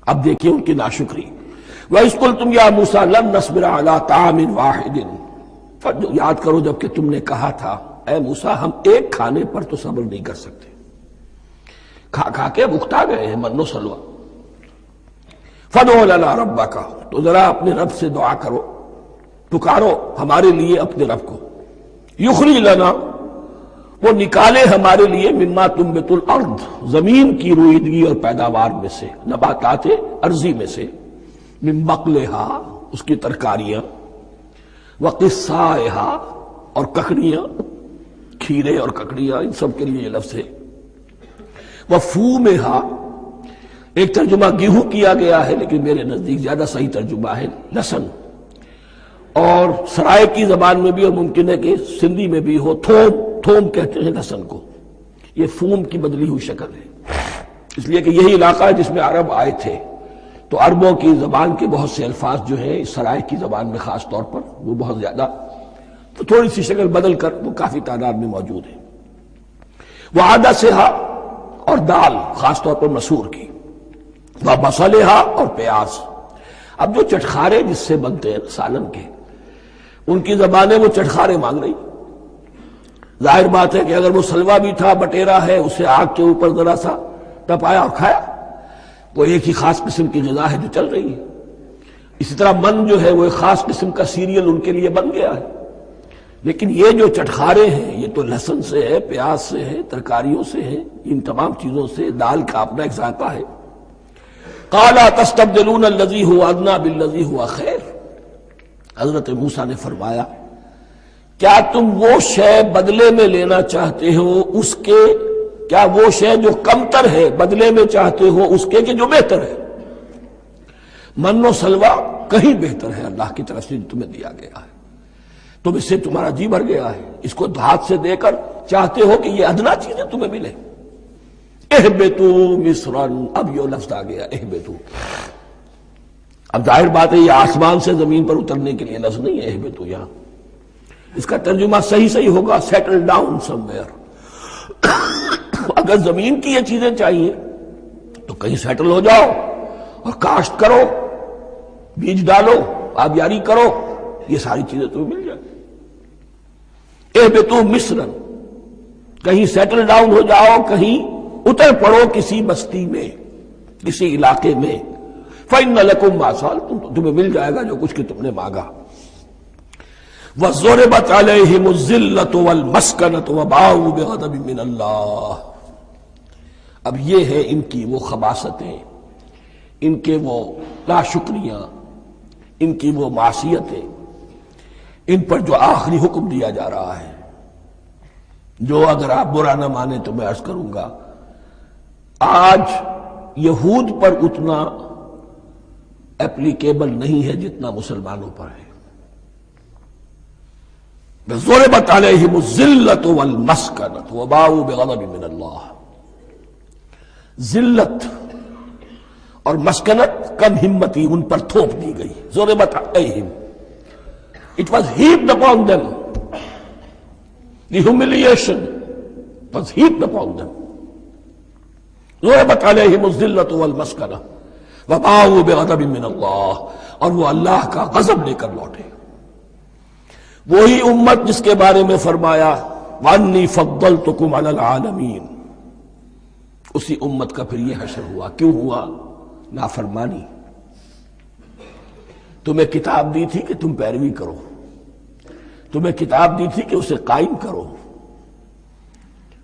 اب دیکھیں ان کی ناشکری. وَإِذْ قُلْتُمْ يَا مُوسَىٰ لَن نَّصْبِرَ عَلَىٰ طَعَامٍ وَاحِدٍ، یاد کرو جب کہ تم نے کہا تھا اے موسیٰ ہم ایک کھانے پر تو صبر نہیں کر سکتے. کھا کھا کے بکتا گئے ہیں من و سلوہ. فَادْعُ لَنَا رَبَّكَ، تو ذرا اپنے رب سے دعا کرو، پکارو ہمارے لیے اپنے رب کو. یخرج لنا، وہ نکالے ہمارے لیے مما تنبت الارض، زمین کی روئیدگی اور پیداوار میں سے، نباتات ارضی میں سے، من بقلہا، اس کی ترکاریاں، وقصائہا، اور ککڑیاں، کھیرے اور ککڑیاں، ان سب کے لیے یہ لفظ ہے. وفومہا، ایک ترجمہ گیہوں کیا گیا ہے لیکن میرے نزدیک زیادہ صحیح ترجمہ ہے لہسن، اور سرائے کی زبان میں بھی اور ممکن ہے کہ سندھی میں بھی ہو تھوم، تھوم کہتے ہیں لہسن کو. یہ فوم کی بدلی ہوئی شکل ہے، اس لیے کہ یہی علاقہ ہے جس میں عرب آئے تھے، تو عربوں کی زبان کے بہت سے الفاظ جو ہیں اس سرائے کی زبان میں خاص طور پر وہ بہت زیادہ، تو تھوڑی سی شکل بدل کر وہ کافی تعداد میں موجود ہے. وعدسہا، اور دال خاص طور پر مسور کی، وبصلہا، اور پیاز. اب جو چٹخارے جس سے بنتے ہیں سالن کے، ان کی زبانیں وہ چٹخارے مانگ رہی. ظاہر بات ہے کہ اگر وہ سلوا بھی تھا، بٹیرا ہے، اسے آگ کے اوپر ذرا سا تپایا اور کھایا، وہ ایک ہی خاص قسم کی غذا ہے جو چل رہی ہے. اسی طرح من جو ہے وہ ایک خاص قسم کا سیریل ان کے لیے بن گیا ہے. لیکن یہ جو چٹخارے ہیں یہ تو لہسن سے ہے، پیاز سے ہے، ترکاریوں سے ہے، ان تمام چیزوں سے، دال کا اپنا ایک ذائقہ ہے. قَالَ تَسْتَبْدِلُونَ الَّذِي هُوَ أَدْنَىٰ بِالَّذِي هُوَ خَيْرٌ، حضرت موسیٰ نے فرمایا کیا تم وہ شے بدلے میں لینا چاہتے ہو اس کے، کیا وہ شے جو کمتر ہے بدلے میں چاہتے ہو اس کے کہ جو بہتر ہے. من و سلوہ کہیں بہتر ہے اللہ کی طرف سے تمہیں دیا گیا ہے، تم اس سے تمہارا جی بھر گیا ہے، اس کو ہاتھ سے دے کر چاہتے ہو کہ یہ ادنا چیزیں تمہیں ملے. اہبطوا مصرا، اب یہ لفظ آ گیا اہبطوا. اب ظاہر بات ہے یہ آسمان سے زمین پر اترنے کے لیے لفظ نہیں ہے اہبطوا، یہاں اس کا ترجمہ صحیح ہوگا سیٹل ڈاؤن سم ویئر. اگر زمین کی یہ چیزیں چاہیے تو کہیں سیٹل ہو جاؤ اور کاشت کرو، بیج ڈالو، آبیاری کرو، یہ ساری چیزیں تمہیں مل جائیں. اہبطوا مصرا، کہیں سیٹل ڈاؤن ہو جاؤ، کہیں اتر پڑو کسی بستی میں، کسی علاقے میں. فَإِنَّ لَكُمْ مَا سَأَلْتُمْ، تمہیں مل جائے گا جو کچھ کہ تم نے مانگا. وَضُرِبَتْ عَلَيْهِمُ الذِّلَّةُ وَالْمَسْكَنَةُ وَبَاءُوا بِغَضَبٍ مِّنَ اللَّهِ. اب یہ ہے ان کی وہ خباثتیں، ان کے وہ ناشکریاں، ان کی وہ معصیتیں، ان پر جو آخری حکم دیا جا رہا ہے، جو اگر آپ برا نہ مانیں تو میں عرض کروں گا آج یہود پر اتنا اپلیکیبل نہیں ہے جتنا مسلمانوں پر ہے. ضربت علیہم الذلۃ والمسکنۃ وباؤوا بغضب من اللہ. ذلت اور مسکنت، کم ہمتی ان پر تھوپ دی گئی. ضربت علیہم، it was heaped upon them. The humiliation was heaped upon them. ضربت علیہم الذلۃ والمسکنۃ وباؤوا بغضب من اللہ، اور وہ اللہ کا غضب لے کر لوٹے. وہی امت جس کے بارے میں فرمایا وَأَنِّي فَضَّلْتُكُمْ عَلَى الْعَالَمِينَ، اسی امت کا پھر یہ حشر ہوا. کیوں ہوا؟ نافرمانی. تمہیں کتاب دی تھی کہ تم پیروی کرو، تمہیں کتاب دی تھی کہ اسے قائم کرو.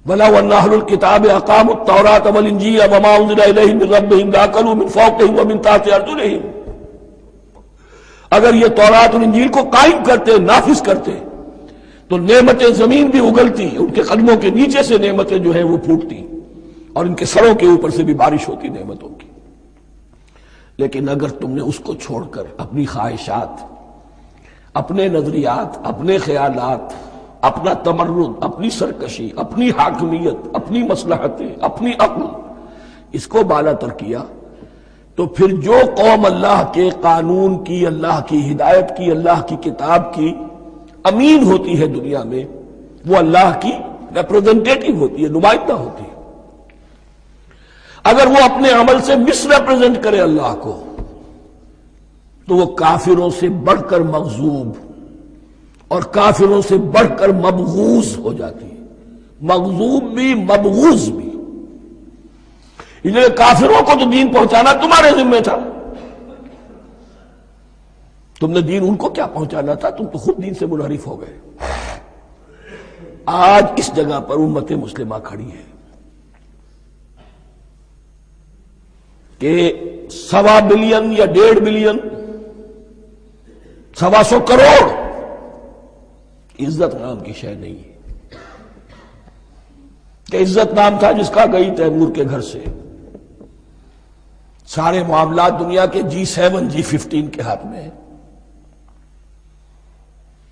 وَلَوْ أَنَّ أَهْلَ الْكِتَابِ أَقَامُوا التَّوْرَاةَ وَالْإِنْجِيلَ وَمَا أُنزِلَ إِلَيْهِمْ مِنْ رَبِّهِمْ لَأَكَلُوا مِنْ فَوْقِهِمْ وَمِنْ تَحْتِ أَرْجُلِهِمْ. اگر یہ تورات اور انجیل کو قائم کرتے، نافذ کرتے، تو نعمتیں زمین بھی اگلتی، ان کے قدموں کے نیچے سے نعمتیں جو ہیں وہ پھوٹتی، اور ان کے سروں کے اوپر سے بھی بارش ہوتی نعمتوں کی. لیکن اگر تم نے اس کو چھوڑ کر اپنی خواہشات، اپنے نظریات، اپنے خیالات، اپنا تمرد، اپنی سرکشی، اپنی حاکمیت، اپنی مصلحتیں، اپنی عقل، اس کو بالا تر کیا، تو پھر جو قوم اللہ کے قانون کی، اللہ کی ہدایت کی، اللہ کی کتاب کی امین ہوتی ہے دنیا میں، وہ اللہ کی ریپریزنٹیٹو ہوتی ہے، نمائندہ ہوتی ہے. اگر وہ اپنے عمل سے مس ریپرزینٹ کرے اللہ کو تو وہ کافروں سے بڑھ کر مغضوب اور کافروں سے بڑھ کر مبغوض ہو جاتی ہے، مغضوب بھی مبغوض بھی۔ اس لیے کافروں کو تو دین پہنچانا تمہارے ذمہ تھا، تم نے دین ان کو کیا پہنچانا تھا، تم تو خود دین سے منحرف ہو گئے۔ آج اس جگہ پر امت مسلمہ کھڑی ہے کہ 1.25 بلین یا 1.5 بلین 125 کروڑ عزت نام کی شے نہیں ہے کہ عزت نام تھا جس کا گئی تیمور کے گھر سے، سارے معاملات دنیا کے G7 G15 کے ہاتھ میں ہیں،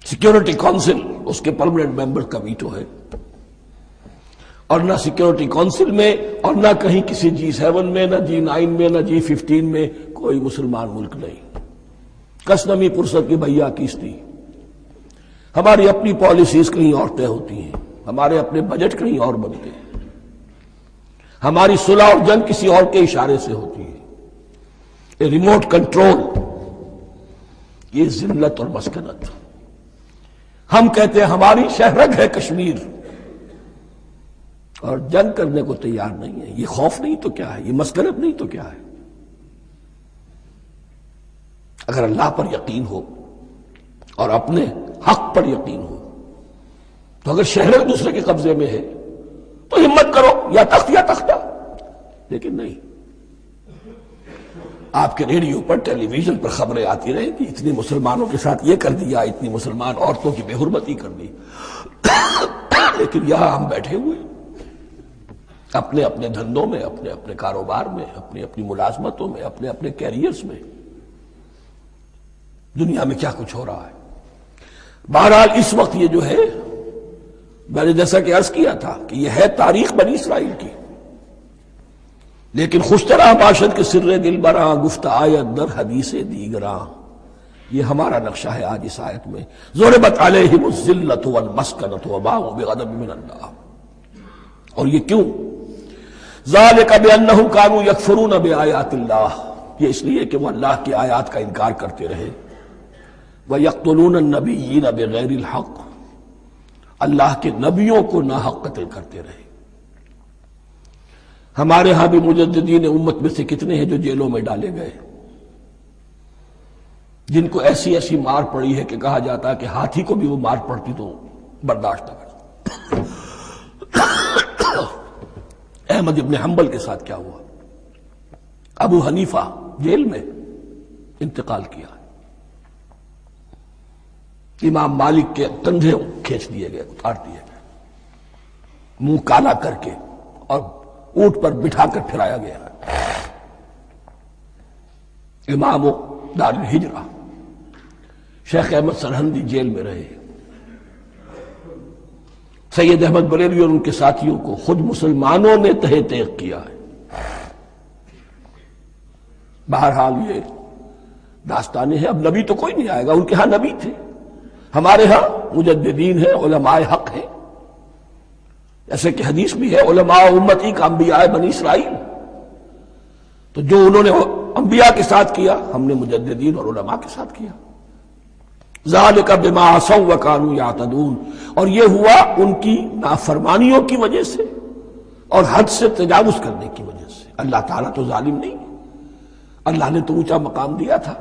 سیکیورٹی کونسل اس کے پرماننٹ ممبر کا ویٹو ہے، اور نہ سیکیورٹی کونسل میں اور نہ کہیں کسی G7 میں، نہ G9 میں، نہ G15 میں کوئی مسلمان ملک نہیں۔ کسنمی پرست کی بھیا کیستی، ہماری اپنی پالیسیز کہیں اور طے ہوتی ہیں، ہمارے اپنے بجٹ کہیں اور بنتے ہیں، ہماری صلح اور جنگ کسی اور کے اشارے سے ہوتی ہے، ریموٹ کنٹرول، یہ ذلت اور مسکنت۔ ہم کہتے ہیں ہماری شہرگ ہے کشمیر اور جنگ کرنے کو تیار نہیں ہے، یہ خوف نہیں تو کیا ہے، یہ مسکنت نہیں تو کیا ہے؟ اگر اللہ پر یقین ہو اور اپنے حق پر یقین ہو تو اگر شہر دوسرے کے قبضے میں ہے تو ہمت کرو، یا تخت یا تختہ، لیکن نہیں۔ آپ کے ریڈیو پر ٹیلی ویژن پر خبریں آتی رہیں کہ اتنی مسلمانوں کے ساتھ یہ کر دیا، اتنی مسلمان عورتوں کی بے حرمتی کر دی، لیکن یہاں ہم بیٹھے ہوئے اپنے اپنے دھندوں میں، اپنے اپنے کاروبار میں، اپنی اپنی ملازمتوں میں، اپنے اپنے کیریئرز میں، دنیا میں کیا کچھ ہو رہا ہے۔ بہرحال اس وقت یہ جو ہے، میں نے جیسا کہ عرض کیا تھا کہ یہ ہے تاریخ بنی اسرائیل کی، لیکن خوشترا باشد کے سر دل براں، گفت آیت در حدیث دیگراں، یہ ہمارا نقشہ ہے آج اس آیت میں۔ ضربت علیہم الذلۃ والمسکنۃ وباءوا بغضب من اللہ، اور یہ کیوں؟ ذالک بانہم کانوا یکفرون بآیات اللہ، یہ اس لیے کہ وہ اللہ کی آیات کا انکار کرتے رہے، وَيَقْتُلُونَ النَّبِيِّينَ بِغَيْرِ الْحَقِّ، اللہ کے نبیوں کو ناحق قتل کرتے رہے۔ ہمارے ہاں بھی مجددین امت میں سے کتنے ہیں جو جیلوں میں ڈالے گئے، جن کو ایسی ایسی مار پڑی ہے کہ کہا جاتا ہے کہ ہاتھی کو بھی وہ مار پڑتی تو برداشت نہ کرتا۔ احمد ابن حنبل کے ساتھ کیا ہوا؟ ابو حنیفہ جیل میں انتقال کیا، امام مالک کے کندھے کھینچ دیے گئے، اتار دیے گئے، منہ کالا کر کے اور اونٹ پر بٹھا کر پھرایا گیا۔ امام دار الہجرہ شیخ احمد سرہندی جیل میں رہے، سید احمد بریلوی اور ان کے ساتھیوں کو خود مسلمانوں نے تہہ تیغ کیا ہے۔ بہرحال یہ داستانیں ہیں، اب نبی تو کوئی نہیں آئے گا، ان کے ہاں نبی تھے، ہمارے ہاں مجددین ہیں، علماء حق ہیں، جیسے کہ حدیث بھی ہے علماء امتی کا انبیاء بنی اسرائیل، تو جو انہوں نے انبیاء کے ساتھ کیا ہم نے مجددین اور علماء کے ساتھ کیا۔ ذالک بما عصوا وکانوا یعتدون، اور یہ ہوا ان کی نافرمانیوں کی وجہ سے اور حد سے تجاوز کرنے کی وجہ سے۔ اللہ تعالیٰ تو ظالم نہیں، اللہ نے تو اونچا مقام دیا تھا،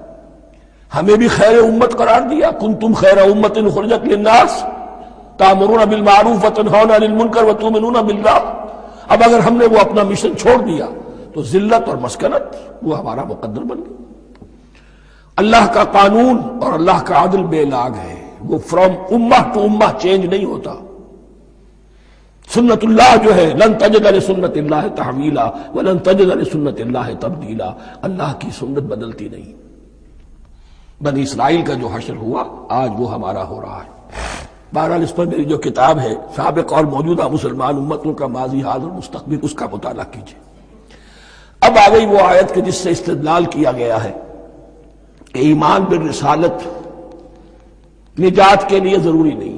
ہمیں بھی خیر امت قرار دیا، کنتم خیر امت اخرجت للناس تأمرون بالمعروف وتنہون عن المنکر وتؤمنون باللہ۔ اب اگر ہم نے وہ اپنا مشن چھوڑ دیا تو ذلت اور مسکنت وہ ہمارا مقدر بن گئی۔ اللہ کا قانون اور اللہ کا عدل بے لاگ ہے، وہ فرام امہ ٹو امہ چینج نہیں ہوتا۔ سنت اللہ جو ہے لن تجد لسنت اللہ تحویلا ولن تجد لسنت اللہ تبدیلا، اللہ کی سنت بدلتی نہیں۔ بنی اسرائیل کا جو حشر ہوا آج وہ ہمارا ہو رہا ہے۔ بہرحال اس پر میری جو کتاب ہے سابق اور موجودہ مسلمان امتوں کا ماضی حال اور مستقبل، اس کا مطالعہ کیجیے۔ اب آ گئی وہ آیت کہ جس سے استدلال کیا گیا ہے کہ ایمان بالرسالت نجات کے لیے ضروری نہیں ہے۔